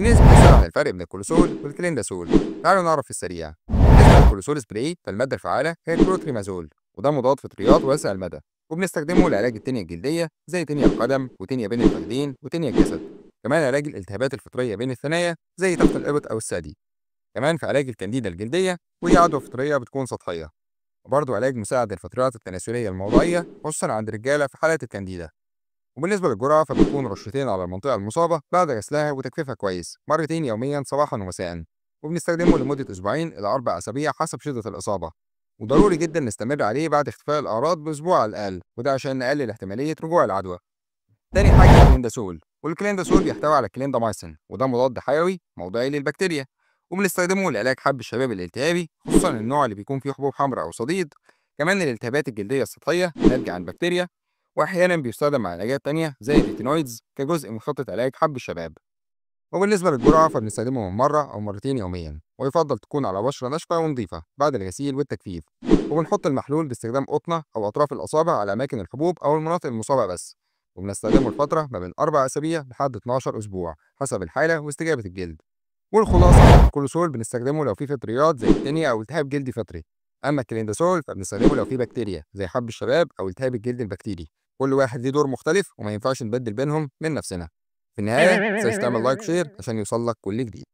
في ناس بتسأل عن الفرق بين الكولوسول والكليندازول. تعالوا نعرف في السريع. بالنسبة للكولوسول سبراي فالمادة الفعالة هي الكلوتريمازول، وده مضاد فطريات واسع المدى، وبنستخدمه لعلاج التنية الجلدية زي تنية القدم وتنية بين الفخذين وتنية الجسد. كمان علاج الالتهابات الفطرية بين الثنايا زي تحت الإبط أو الثدي. كمان في علاج الكانديدا الجلدية، وهي عدوى فطرية بتكون سطحية. وبرضه علاج مساعد الفطريات التناسلية الموضعية خصوصا عند الرجالة في حالات الكانديدا. وبالنسبة للجرعة فبتكون رشتين على المنطقة المصابة بعد غسلها وتجفيفها كويس مرتين يوميا صباحا ومساء. وبنستخدمه لمدة أسبوعين إلى 4 أسابيع حسب شدة الإصابة. وضروري جدا نستمر عليه بعد اختفاء الأعراض بأسبوع على الأقل، وده عشان نقلل احتمالية رجوع العدوى. تاني حاجة الكلينداسول، والكلينداسول بيحتوي على كليندامايسين، وده مضاد حيوي موضعي للبكتيريا. وبنستخدمه لعلاج حب الشباب الالتهابي خصوصا النوع اللي بيكون فيه حبوب حمراء أو صديد. كمان الالتهابات الجلدية السطحية الناتجة عن بكتيريا. وأحيانا بيستخدم مع علاجات تانية زي الريتينويدز كجزء من خطة علاج حب الشباب. وبالنسبة للجرعة فبنستخدمه من مرة أو مرتين يوميا، ويفضل تكون على بشرة ناشفة ونظيفة بعد الغسيل والتجفيف. وبنحط المحلول باستخدام قطنة أو أطراف الأصابع على أماكن الحبوب أو المناطق المصابة بس. وبنستخدمه لفترة ما بين 4 أسابيع لحد 12 أسبوع حسب الحالة واستجابة الجلد. والخلاصة الكولوسول بنستخدمه لو في فطريات زي التانية أو التهاب جلدي فطري. أما الكليندازول فبنستخدمه لو في بكتيريا زي حب الشباب أو التهاب الجلد البكتيري. كل واحد ليه دور مختلف وما ينفعش نبدل بينهم من نفسنا. في النهاية متنساش تعمل لايك وشير عشان يوصلك كل جديد.